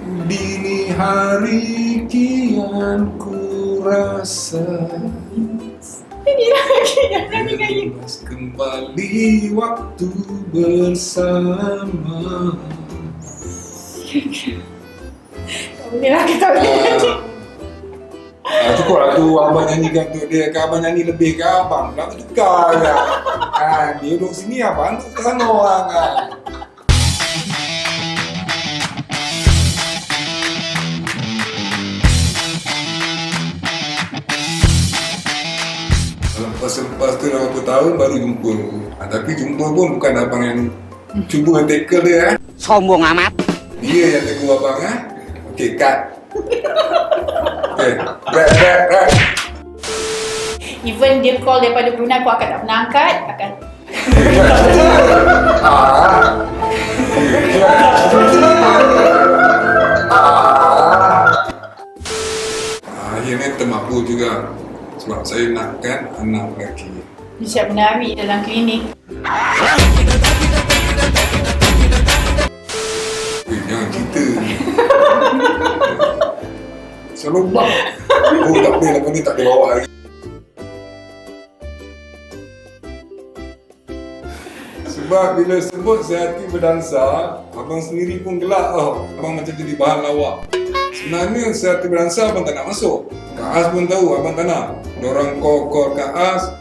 Dini hari kian ku rasa bebas kembali waktu bersama. Boleh lah kita boleh nyanyi. Cukup lah tu abang nyanyikan tu dia. Kan abang nyanyi lebih ke abang pula tukar kan. Dia duduk sini abang duduk sana orang kan. Lepas tu dah berapa tahun baru jumpa. Tapi jumpa pun bukan abang yang cuba tackle dia. Sombong amat. Dia yang tegur abang. Okey, cut. Okay, rap. Even dia call daripada Brunei, aku akan tak pernah angkat. Akhirnya termakbul juga. Sebab saya nakkan anak lelaki. Dia siap menari dalam klinik. Jangan cerita. Selalu bang. Tak boleh lah, ni tak boleh bawa lagi. Sebab bila sebut sehati berdansa, abang sendiri pun gelak tau. Abang macam jadi bahan lawak. Sebenarnya sehati berdansa abang tak nak masuk. Kak As pun tahu abang tak nak. Diorang call Kak As,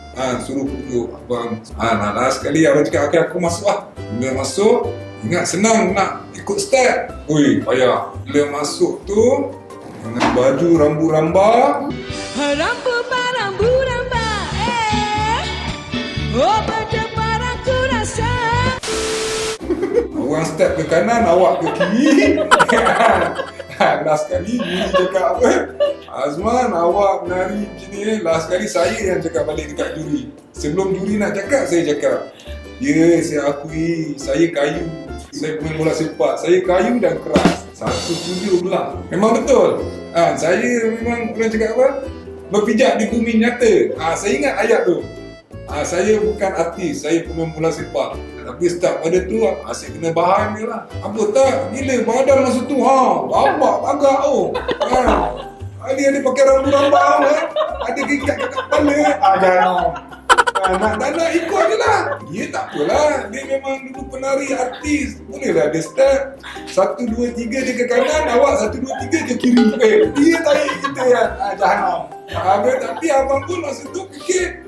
suruh pujuk abang. Nah sekali abang cakap, okay, aku masuk lah. Bila masuk, ingat senang nak ikut step. Ui, payah. Bila masuk tu, dengan baju rambu-ramba. Rambu-ramba, oh berdebar aku rasa. Orang step ke kanan, awak ke kiri. Last sekali, Yuri cakap apa? Azman, awak menari macam ni. Last sekali, saya yang cakap balik dekat juri. Sebelum juri nak cakap, saya cakap, ya, saya akui, saya kayu. Saya pemain bola sepak, saya kayu dan keras. Satu studio pula. Memang betul. Saya memang, orang cakap apa? Berpijak di bumi nyata. Saya ingat ayat tu. Saya bukan artis, saya pemain bola sepak. Tapi start pada tu, asyik kena bahan je lah. Apa tak? Gila, badan masa tu, babak, bagak tu. Dia ada pakai rambu-ramba, ada ikat kat kepala. Jangan. Tak nak ikut je lah. Dia tak apalah. Dia memang dulu penari artis. Bolehlah dia step. 1, 2, 3 dia ke kanan. Awak 1, 2, 3 ke kiri. Dia tarik kita kan. Jangan. Tapi abang pun masa tu fikir.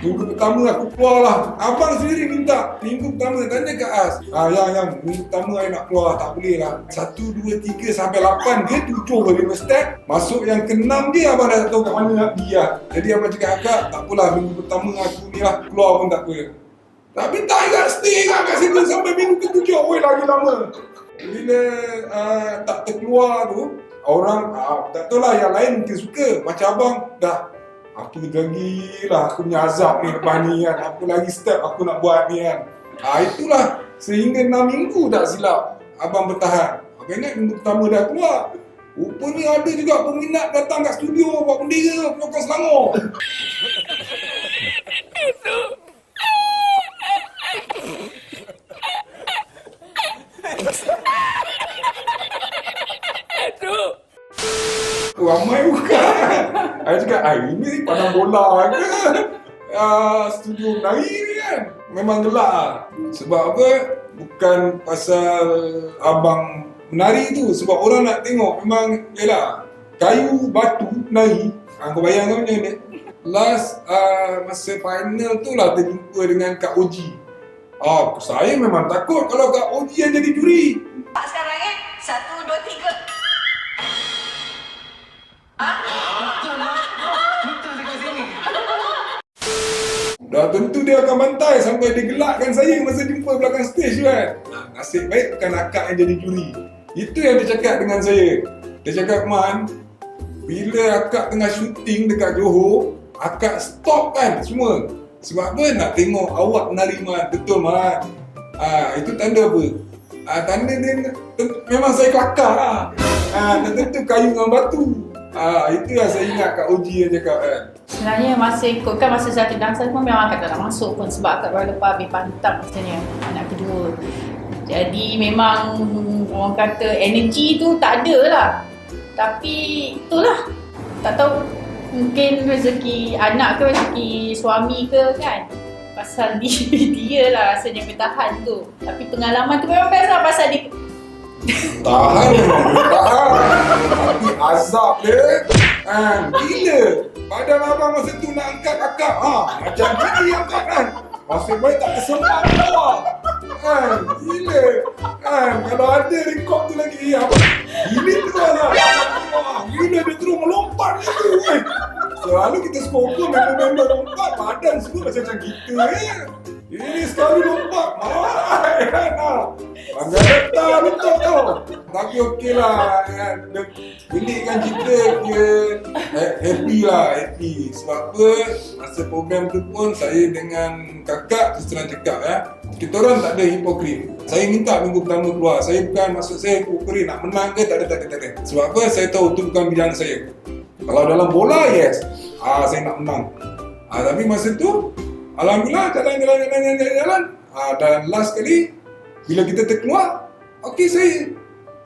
Minggu pertama aku keluar lah. Abang sendiri minta. Minggu pertama tanya Kak As. Yang minggu pertama saya nak keluar. Tak boleh lah. 1, 2, 3 sampai 8 dia 7 kali step. Masuk yang ke-6 dia abang dah tak tahu kat mana nak pergi lah. Jadi abang cakap agak tak apalah minggu pertama aku ni lah. Keluar pun tak apa. Tapi tak ingat stay kat situ sampai minggu ke-7. Lagi lama. Bila tak terkeluar tu. Orang tak tahu lah yang lain mungkin suka. Macam abang dah. Apa lagi lah aku punya azab ni lepas ni kan. Apa lagi step aku nak buat ni kan. Itulah sehingga 6 minggu tak silap abang bertahan. Abang ingat minggu pertama dah keluar. Rupanya ada juga peminat datang kat studio buat bendera penyokan Selangor. Ramai bukan. Saya cakap, ini padang bola ke? Studio menari ni kan. Memang gelak lah. Sebab apa? Bukan pasal abang menari tu. Sebab orang nak tengok memang, yelah, kayu, batu, menari. Kau bayangkan macam ni. Last masa final tu lah terjumpa dengan Kak Oji. Saya memang takut kalau Kak Oji yang jadi juri. Sekarang 1, 2, 3. Dah tentu dia akan bantai sampai dia gelakkan saya masa jumpa belakang stage kan. Nasib baik bukan akak yang jadi juri. Itu yang dia cakap dengan saya. Dia cakap, Man, bila akak tengah syuting dekat Johor, akak stop kan semua. Sebab apa? Nak tengok awak menari, Man. Betul, Man. Itu tanda apa? Tanda dia memang saya kelakar lah. Tentu kayu dengan batu. Itu yang saya ingat Kak Oji yang cakap kan. Sebenarnya masa ikutkan masa Zati Dansa pun memang akak tak nak masuk pun sebab akak baru lepas habis pantang rasanya anak kedua. Jadi memang orang kata energi tu tak ada lah. Tapi itulah, tak tahu mungkin rezeki anak ke rezeki suami ke kan. Pasal dia lah rasanya bertahan tu. Tapi pengalaman tu memang best lah pasal dia Tahan. Tapi azab dia gila. Badan abang masa tu nak angkat akak macam gini angkat kan. Masih baik tak kesempat bawah. Gila. Kalau ada rekod tu lagi abang gini tu lah. Gila dia terus melompat gitu. Selalu kita skopur member-member lompat, badan semua macam kita Ini sekali lompat, bangga letak betul tau. Tapi okey lah, bilikkan kita dia happy. Sebab apa, masa program tu pun saya dengan kakak terus terang cakap kita orang tak ada hipokrit. Saya minta minggu pertama keluar, saya bukan maksud saya hipokrit nak menang ke, tak ada. Sebab apa, saya tahu tu bukan bidang saya. Kalau dalam bola, yes, saya nak menang. Tapi masa tu, alhamdulillah jalan. Dan last kali, bila kita terkeluar, okey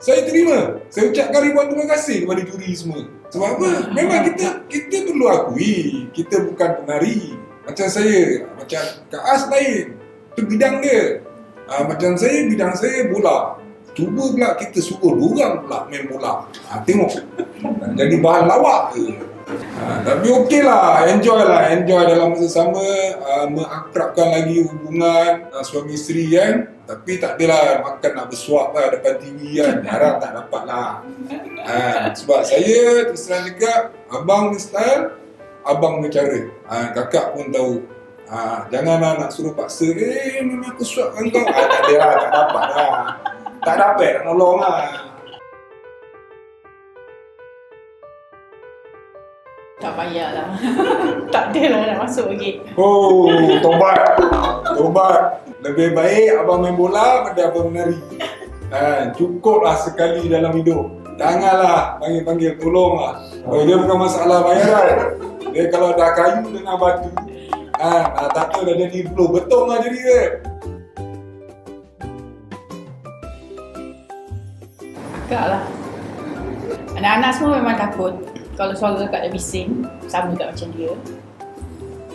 saya terima. Saya ucapkan ribuan terima kasih kepada juri semua. Sebab apa? Memang kita perlu akui, kita bukan penari. Macam saya, macam Kak As lain. Itu bidang dia. Macam saya, bidang saya bola. Cuba pula kita suruh diorang pula main bola. Tengok. Jadi bahan lawak je. Tapi okey lah, enjoy dalam masa sama, mengakrabkan lagi hubungan suami isteri kan. Tapi tak adalah makan nak bersuap lah depan TV kan, jarang tak dapat lah. Sebab saya terus terang cakap, abang ni style, abang ni cara. Kakak pun tahu. Janganlah nak suruh paksa, memang aku suapkan kau. Tak ada lah, tak dapat lah. Tak dapat nak nolong lah. tak payahlah. Tak adalah nak masuk lagi. Tobat. Lebih baik abang main bola pada abang menari. Cukuplah sekali dalam hidup. Janganlah panggil-panggil tolong lah. Dia bukan masalah bayaran. Dia kalau dah kayu dengan batu, tak tahu dah jadi blow. Betul lah jadi dia. Agak lah. Anak-anak semua memang takut. Kalau suara kakak dah bising, sama tak macam dia.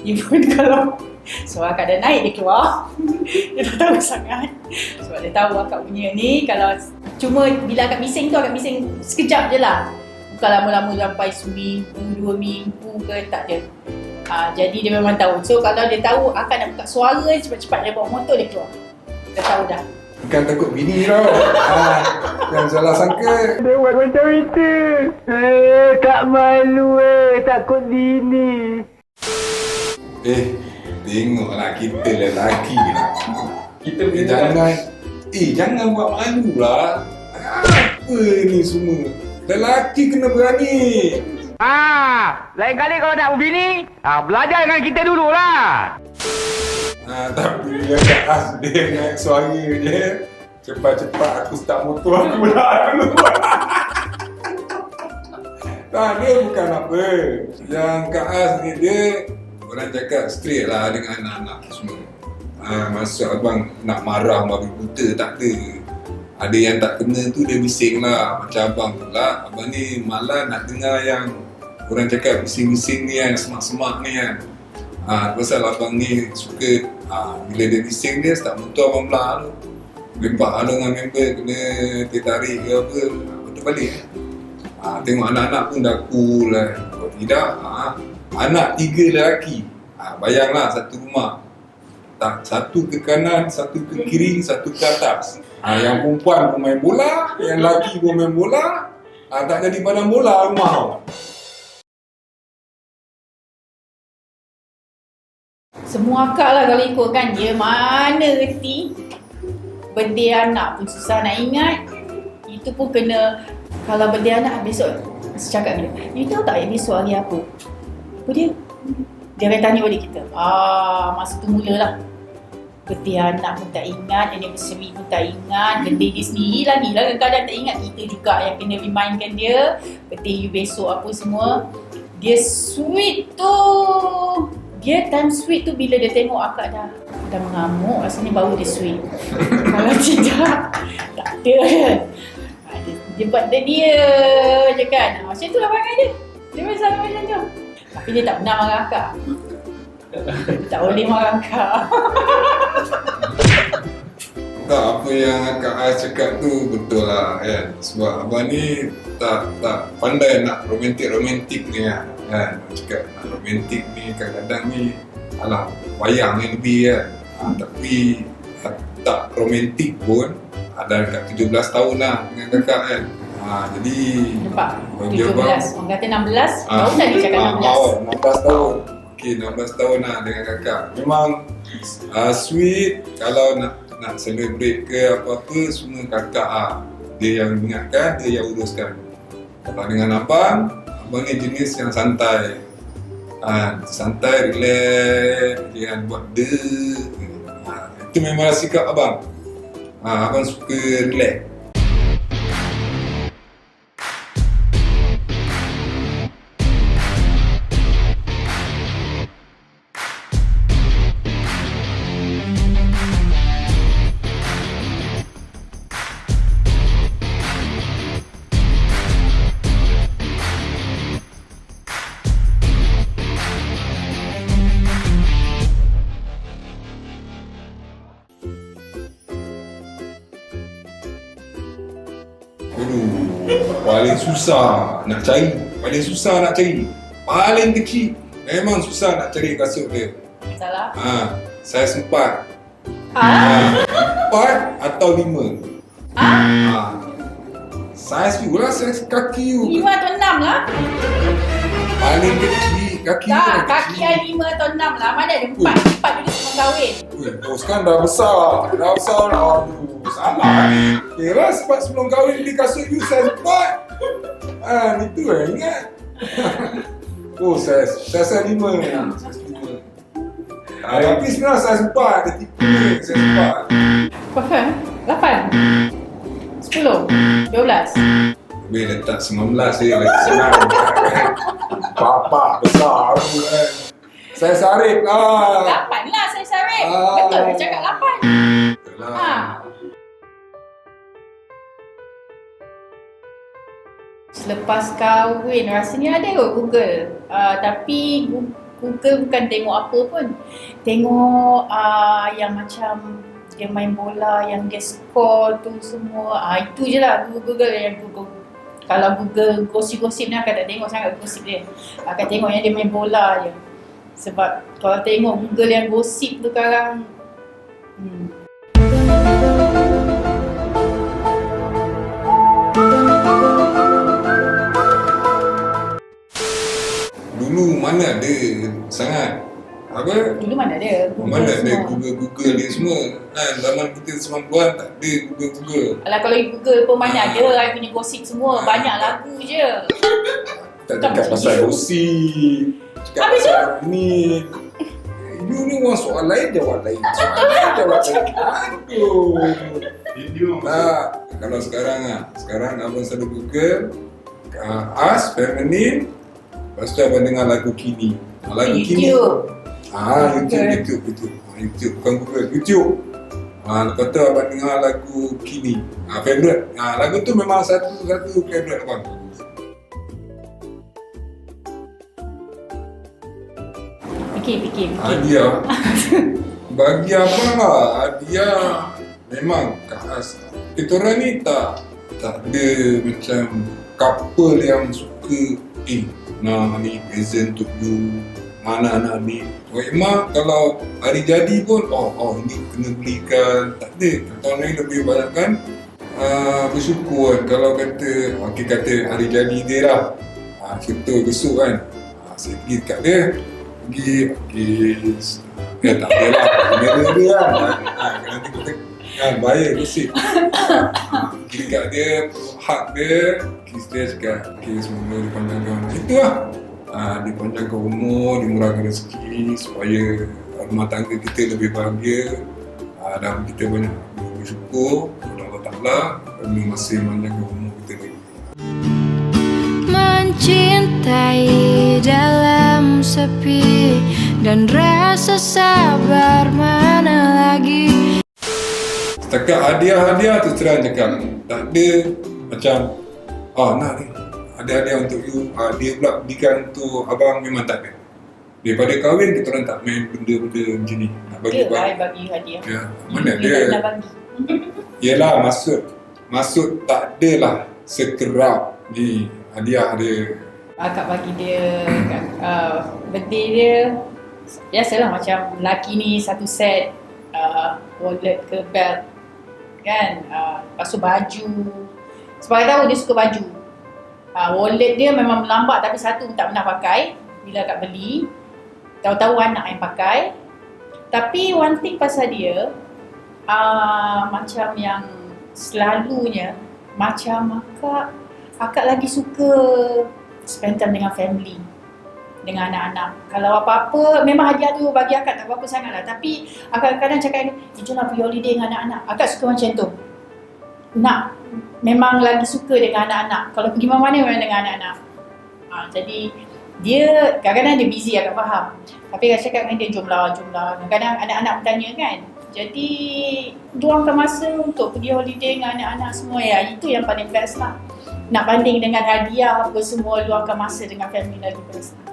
Dia pun kalau suara kakak dah naik, dia keluar. Dia tak tahu sangat. Sebab dia tahu akak punya ni, kalau cuma bila akak bising tu, akak bising sekejap je lah. Bukan lama-lama sampai seminggu, 2 minggu ke, tak ada. Jadi dia memang tahu. So kalau dia tahu akak nak buka suara, cepat-cepat dia bawa motor, dia keluar. Dia tahu dah. Bukan takut bini tau. Yang salah sangka. Dia buat macam itu. Tak malu takut bini. Tengoklah kita lelaki lah. Kita jangan buat malu lah. Apa ni semua? Lelaki kena berani. Lain kali kalau nak berbini, belajar dengan kita dululah. Tapi bila Kak As dia naik suara je, cepat-cepat aku start motor aku lah dulu. Dia bukan apa. Yang Kak As ni dia, orang cakap straight lah dengan anak-anak semua. Maksud abang nak marah babi buta tak ada. Ada yang tak kena tu dia bising lah. Macam abang pula, abang ni malah nak dengar yang orang cakap bising-bising ni kan, semak-semak ni kan. Pasal abang ni suka bila dia bising dia start motor abang pula lepak dengan member kena tertarik ke apa, betul balik tengok anak-anak pun dah cool lah. Kalau tidak, anak 3 lelaki, bayanglah satu rumah, satu ke kanan, satu ke kiri, satu ke atas. Yang perempuan pun main bola, yang lelaki pun main bola, tak jadi padang bola rumah. Semua akak lah kalau ikut kan, dia mana reti. Birthday anak pun susah nak ingat. Itu pun kena, kalau birthday anak besok, masa cakap dia, you tahu tak besok hari apa? Apa dia? Dia akan tanya balik kita. Masa tu mulalah. Birthday anak pun tak ingat, anniversary pun tak ingat, birthday dia sendiri lagi lah kadang-kadang tak ingat. Kita juga yang kena remindkan dia, birthday you besok apa semua. Dia sweet tu. Dia time sweet tu bila dia tengok akak dah mengamuk, rasanya baru dia sweet. Kalau tidak, tak ada. Dia buat dia je kan. Macam tu lah perangai dia. Dia selalu macam tu. Tapi dia tak pernah marah akak. Dia tak boleh marah akak. Tak, apa yang Kak Ais cakap tu betul lah kan. Sebab abang ni tak pandai nak romantik ni kan. Cakap nak romantik ni kadang-kadang ni alah wayang ni lebih kan. Tapi tak romantik pun ada dekat 17 tahun lah dengan kakak kan. Jadi Nampak? bagi 17. abang Orang kata 16. Baru tadi cakap 16. 16 tahun. Okey, 16 tahun lah dengan kakak. Memang sweet. Kalau nak celebrate ke apa-apa, semua kakak dia yang ingatkan, dia yang uruskan. Kalau dengan abang ni jenis yang santai. Santai, relax, jangan buat itu memang sikap abang. Abang suka relax. Paling susah nak cari. Paling kecil. Memang susah nak cari kasut dia. Salah. Saiz 4. 4 atau 5. Saiz you lah, saiz kaki you. 5 atau 6 lah. Paling kecil, kaki you Tak, lah kaki kecil. I 5 atau 6 lah. Mana ada 4? 4 dulu sebelum kahwin. Sekarang dah besar lah. Aduh, salah. Kira sebelum kahwin beli kasut you saiz 4. Itu ingat. Saiz 5. Tapi sebenarnya saiz 4. Dia tipu saiz 4. Berapa? 8? 10? 12? Habis letak 19 dia lagi senang. Bapak besar tu kan. Saya sarip lah. 8 lah saya sarip. Betul dia cakap 8. Betul lah. Selepas kahwin rasanya ada kot Google. Tapi Google bukan tengok apa pun. Tengok yang macam dia main bola, yang dia score tu semua. Itu je lah Google yang Google. Kalau Google gosip-gosip ni akan tak tengok sangat gosip dia. Akan tengok yang dia main bola je. Sebab kalau tengok Google yang gosip tu sekarang Dulu mana ada sangat apa? dulu mana ada Google Mana ada semua. Google dia semua kan. Zaman kita 90-an tak ada Google. Alah kalau Google pun mana ada I punya gosip semua. Banyak lagu je. Tak Tak cakap macam pasal you. gosip. Cakap Habis pasal ni. You ni orang soal lain jawab lain. Soal lain jawab lain. Aduh. Tak. Kalau sekarang abang selalu Google As feminine. Lepas tu abang dengar lagu Kini. Lagu Kini. YouTube. YouTube. YouTube bukan Google, YouTube. Lepas tu abang dengar lagu Kini. Favorite. Lagu tu memang satu favorite abang. Fikir. Hadiah. Bagi abang lah, hadiah memang khas. Kita orang ni tak ada macam couple yang suka nak ni present untuk you, mana nak ni. Memang kalau hari jadi pun ini kena belikan. Tak ada. Tahun ni lebih banyak kan bersyukur kalau kata hari jadi dia lah. Kita besok kan saya pergi dekat dia, tak ada lah, kamera dia kan. Nanti kita bayar gosip. Pergi dekat dia, hak dia, dia cakap semoga dipanjangkan. Itu lah. Dipanjangkan umur, dimurahkan rezeki supaya rumah tangga kita lebih bahagia, dan kita banyak bersyukur kepada Allah Ta'ala kami masih memanjangkan umur kita lagi. Mencintai dalam sepi Dan rasa sabar mana lagi. Setakat hadiah-hadiah tu terang cakap, tak ada macam nak ni ada hadiah untuk you, dia pula belikan untuk abang, memang tak ada. Daripada kahwin kita orang tak main benda-benda macam ni. Nak bagi Dia lah bagi hadiah. Ya, mana Dia dia? nak bagi. Yelah, maksud tak adalah sekerap ni hadiah dia. Akak bagi dia birthday dia. Biasalah macam lelaki ni satu set wallet ke belt kan, lepas tu baju. Sebab I tahu dia suka baju. Wallet dia memang melambat tapi satu tak pernah pakai. Bila akak beli, tahu-tahu anak yang pakai. Tapi one thing pasal dia, macam yang selalunya, macam akak lagi suka spend time dengan family, dengan anak-anak. Kalau apa-apa, memang hadiah tu bagi akak tak apa-apa sangat lah. Tapi akak kadang cakap ni, jom lah pergi holiday dengan anak-anak. Akak suka macam tu. Memang lagi suka dengan anak-anak. Kalau pergi mana-mana memang dengan anak-anak. Jadi dia kadang-kadang dia busy, akak faham. Tapi akak cakap dengan dia, jomlah. Kadang-kadang anak-anak bertanya kan. Jadi luangkan masa untuk pergi holiday dengan anak-anak semua. Ya, itu yang paling best lah. Nak banding dengan hadiah apa semua, luangkan masa dengan family lagi best lah.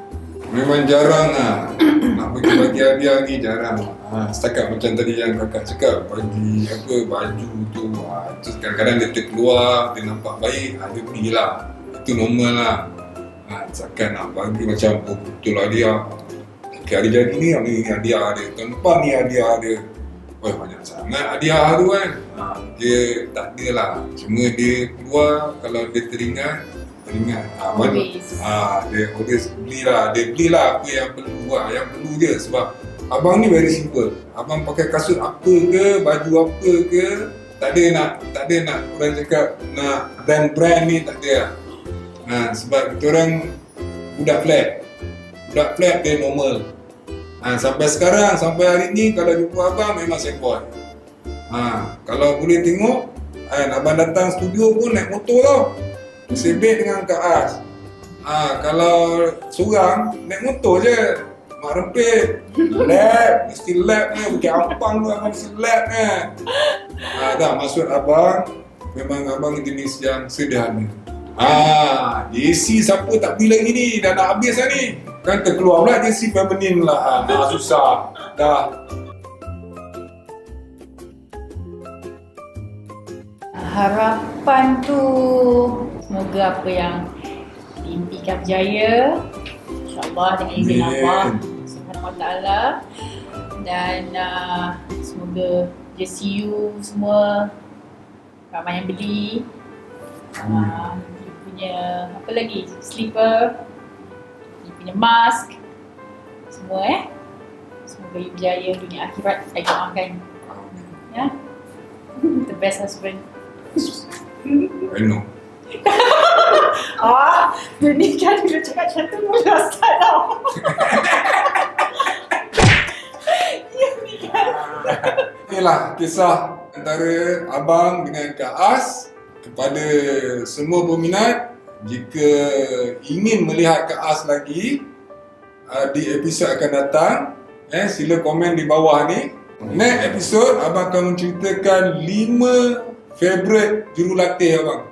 Memang jarang lah nak bagi hadiah ni, jarang. Setakat macam tadi yang kakak cakap, bagi apa baju tu, tu kadang-kadang dia terkeluar, dia nampak baik, dia belilah. Itu normal lah. Takkan nak bagi macam betul hadiah. Okay, hari jadi ni hadiah dia, tahun depan ni hadiah dia. Banyak sangat hadiah tu kan. Dia tak ada lah. Cuma dia keluar, kalau dia teringat dia always belilah. Dia belilah apa yang perlu lah. Yang perlu je. Sebab abang ni very simple. Abang pakai kasut apa ke, baju apa ke, tak ada nak orang cakap nak brand ni, tak ada lah. Sebab kita orang budak flat dia normal. Sampai sekarang, sampai hari ni kalau jumpa abang memang sepoi. Kalau boleh tengok, abang datang studio pun naik motor tau. Sebet dengan Kak As. Kalau seorang naik motor je, mak rempit. Mesti lap ni, bukan ampang tu abang mesti lap ni. Tak, maksud abang, memang abang jenis yang sederhana. JC siapa tak beli lagi ni, dah nak habis lah ni. Kan terkeluar pula JC feminine lah. Susah. Dah. Harapan tu semoga apa yang diimpikan berjaya, InsyaAllah dengan izin Allah Subhanahu Wa Taala. Dan semoga JCU semua ramai yang beli. Dia punya apa lagi, slipper, dia punya mask, semua semoga you berjaya dunia akhirat. Saya doakan ya. The best husband. I know. Dia ni kan dia cakap macam tu mula start tau. Inilah kisah antara abang dengan Kak As. Kepada semua peminat, jika ingin melihat Kak As lagi di episod akan datang, sila komen di bawah ni. Next episode abang akan menceritakan 5 favorite jurulatih abang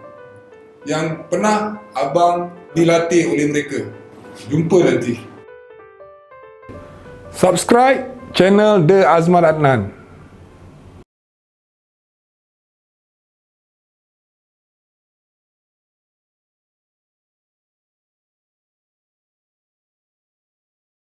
yang pernah abang dilatih oleh mereka. Jumpa nanti. Subscribe channel The Azman Adnan.